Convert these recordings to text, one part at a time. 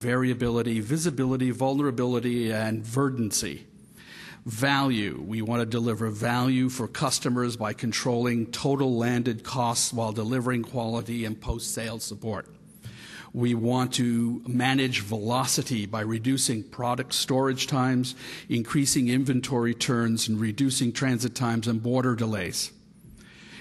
variability, visibility, vulnerability, and verdancy. Value. We want to deliver value for customers by controlling total landed costs while delivering quality and post-sales support. We want to manage velocity by reducing product storage times, increasing inventory turns, and reducing transit times and border delays.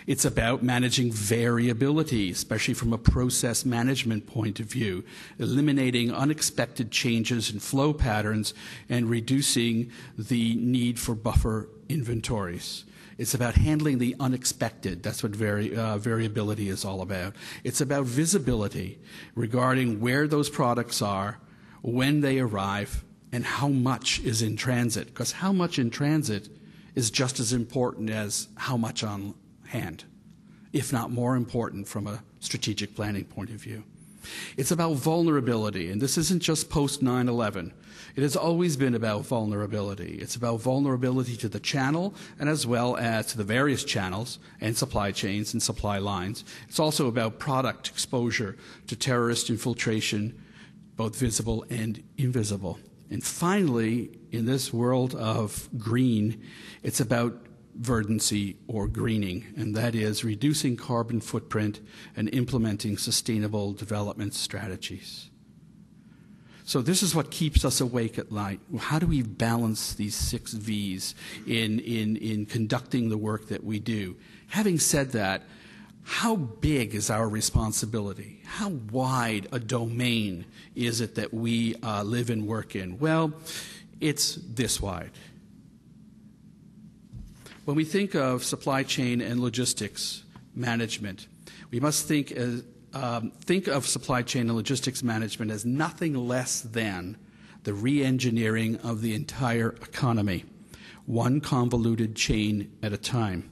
It's about managing variability, especially from a process management point of view, eliminating unexpected changes in flow patterns and reducing the need for buffer inventories. It's about handling the unexpected. That's what variability is all about. It's about visibility regarding where those products are, when they arrive, and how much is in transit. Because how much in transit is just as important as how much on hand, if not more important from a strategic planning point of view. It's about vulnerability, and this isn't just post 9/11. It has always been about vulnerability. It's about vulnerability to the channel and as well as to the various channels and supply chains and supply lines. It's also about product exposure to terrorist infiltration, both visible and invisible. And finally, in this world of green, it's about verdancy or greening, and that is reducing carbon footprint and implementing sustainable development strategies. So this is what keeps us awake at night. How do we balance these 6 V's in conducting the work that we do? Having said that, how big is our responsibility? How wide a domain is it that we live and work in? Well, it's this wide. When we think of supply chain and logistics management, we must think of supply chain and logistics management as nothing less than the re-engineering of the entire economy, one convoluted chain at a time.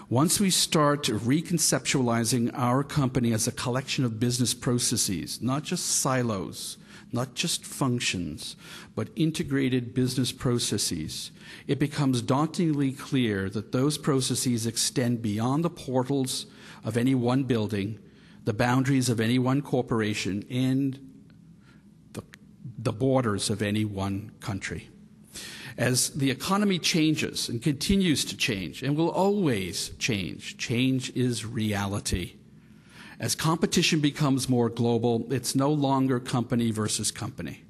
Once we start reconceptualizing our company as a collection of business processes, not just silos, not just functions, but integrated business processes, it becomes dauntingly clear that those processes extend beyond the portals of any one building, the boundaries of any one corporation, and the borders of any one country. As the economy changes and continues to change and will always change, change is reality. As competition becomes more global, it's no longer company versus company.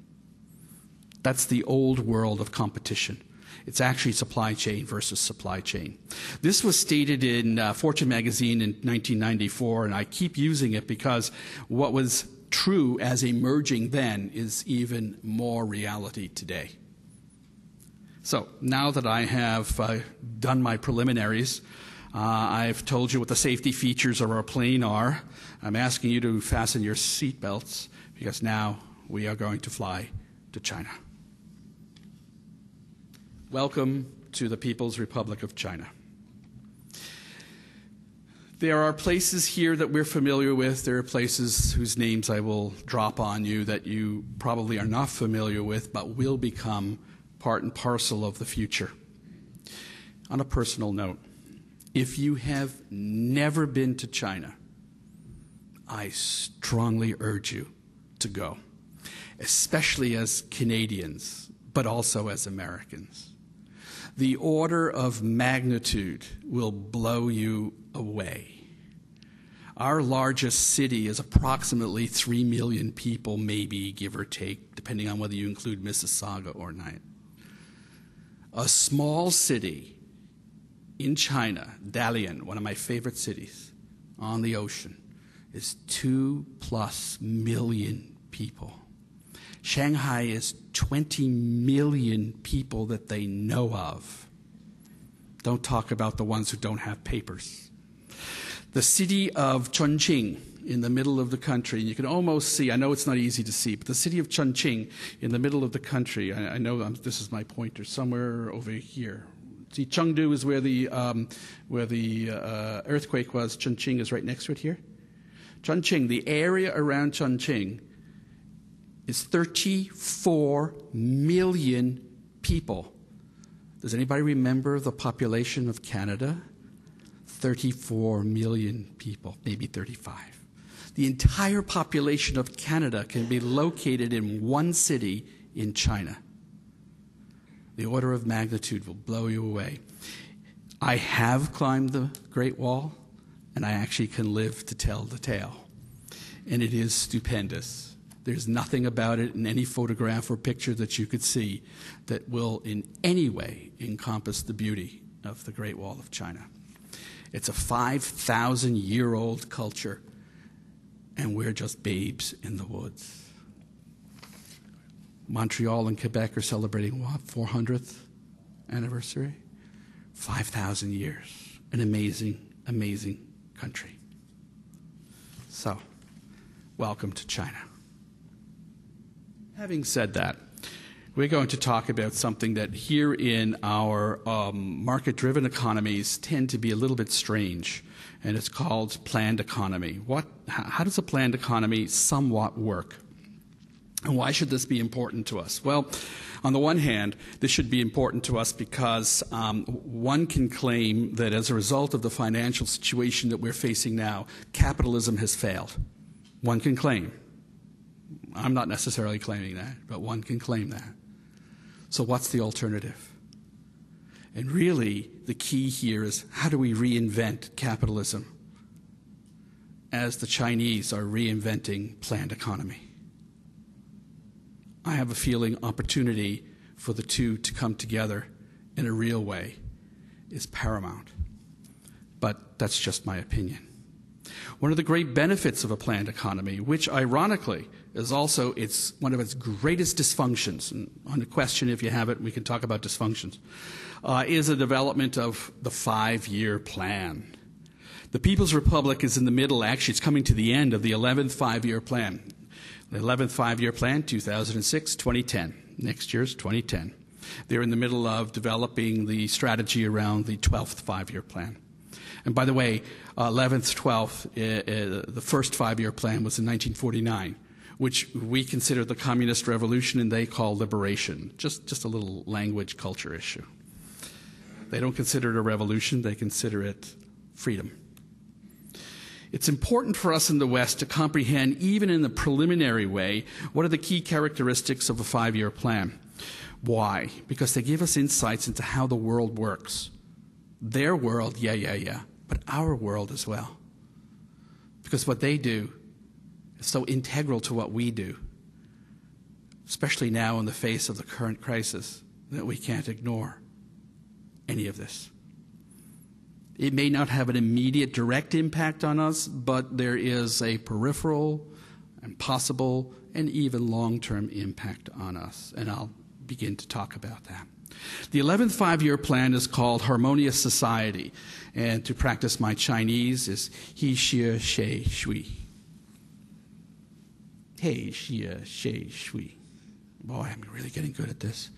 That's the old world of competition. It's actually supply chain versus supply chain. This was stated in Fortune magazine in 1994, and I keep using it because what was true as emerging then is even more reality today. So now that I have done my preliminaries, I've told you what the safety features of our plane are. I'm asking you to fasten your seatbelts because now we are going to fly to China. Welcome to the People's Republic of China. There are places here that we're familiar with. There are places whose names I will drop on you that you probably are not familiar with, but will become part and parcel of the future. On a personal note, if you have never been to China, I strongly urge you to go, especially as Canadians, but also as Americans. The order of magnitude will blow you away. Our largest city is approximately 3 million people, maybe, give or take, depending on whether you include Mississauga or not. A small city in China, Dalian, one of my favorite cities, on the ocean, is 2+ million people. Shanghai is 20 million people that they know of. Don't talk about the ones who don't have papers. The city of Chongqing in the middle of the country, you can almost see, I know it's not easy to see, but the city of Chongqing in the middle of the country, I know this is my pointer, somewhere over here. See, Chengdu is where the earthquake was. Chongqing is right next to it here. Chongqing, the area around Chongqing is 34 million people. Does anybody remember the population of Canada? 34 million people, maybe 35. The entire population of Canada can be located in one city in China. The order of magnitude will blow you away. I have climbed the Great Wall, and I actually can live to tell the tale. And it is stupendous. There's nothing about it in any photograph or picture that you could see that will in any way encompass the beauty of the Great Wall of China. It's a 5,000-year-old culture, and we're just babes in the woods. Montreal and Quebec are celebrating what, 400th anniversary? 5,000 years. An amazing, amazing country. So, welcome to China. Having said that, we're going to talk about something that here in our market-driven economies tend to be a little bit strange, and it's called planned economy. How does a planned economy somewhat work? And why should this be important to us? Well, on the one hand, this should be important to us because one can claim that as a result of the financial situation that we're facing now, capitalism has failed. One can claim. I'm not necessarily claiming that, but one can claim that. So what's the alternative? And really, the key here is how do we reinvent capitalism as the Chinese are reinventing planned economy? I have a feeling opportunity for the two to come together in a real way is paramount. But that's just my opinion. One of the great benefits of a planned economy, which ironically is also one of its greatest dysfunctions, and on the question if you have it, we can talk about dysfunctions, is the development of the 5-year plan. The People's Republic is in the middle, actually it's coming to the end of the 11th 5-year plan. The 11th 5-year plan, 2006-2010. Next year's 2010. They're in the middle of developing the strategy around the 12th 5-year plan. And by the way, 11th, 12th, the first 5-year plan was in 1949, which we consider the communist revolution and they call liberation. Just a little language culture issue. They don't consider it a revolution, they consider it freedom. It's important for us in the West to comprehend, even in the preliminary way, what are the key characteristics of a 5-year plan. Why? Because they give us insights into how the world works. Their world, yeah, but our world as well. Because what they do is so integral to what we do, especially now in the face of the current crisis, that we can't ignore any of this. It may not have an immediate direct impact on us, but there is a peripheral and possible and even long-term impact on us. And I'll begin to talk about that. The 11th 5-year plan is called Harmonious Society. And to practice my Chinese is He Xie She Shui. Hey Xie She Shui. Boy, I'm really getting good at this.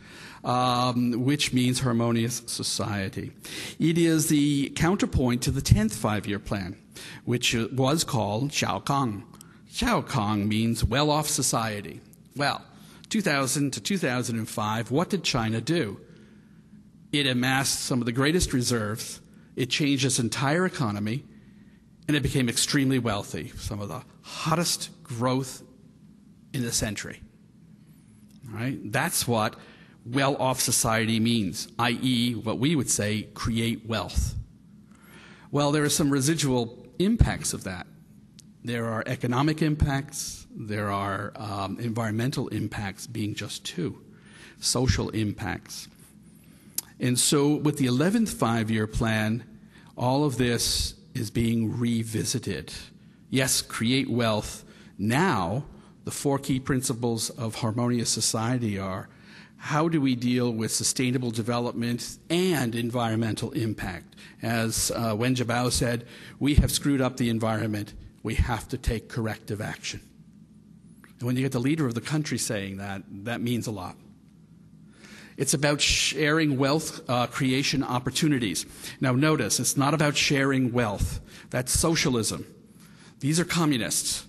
Which means harmonious society. It is the counterpoint to the 10th 5-year plan, which was called Xiaokang. Xiaokang means well-off society. Well, 2000 to 2005, what did China do? It amassed some of the greatest reserves, it changed its entire economy, and it became extremely wealthy, some of the hottest growth in the century. All right? That's what well-off society means, i.e., what we would say, create wealth. Well, there are some residual impacts of that. There are economic impacts, there are environmental impacts being just two, social impacts. And so with the 11th 5-year plan, all of this is being revisited. Yes, create wealth. Now, the 4 key principles of harmonious society are: how do we deal with sustainable development and environmental impact? As Wen Jiabao said, we have screwed up the environment. We have to take corrective action. And when you get the leader of the country saying that, that means a lot. It's about sharing wealth creation opportunities. Now notice, it's not about sharing wealth. That's socialism. These are communists.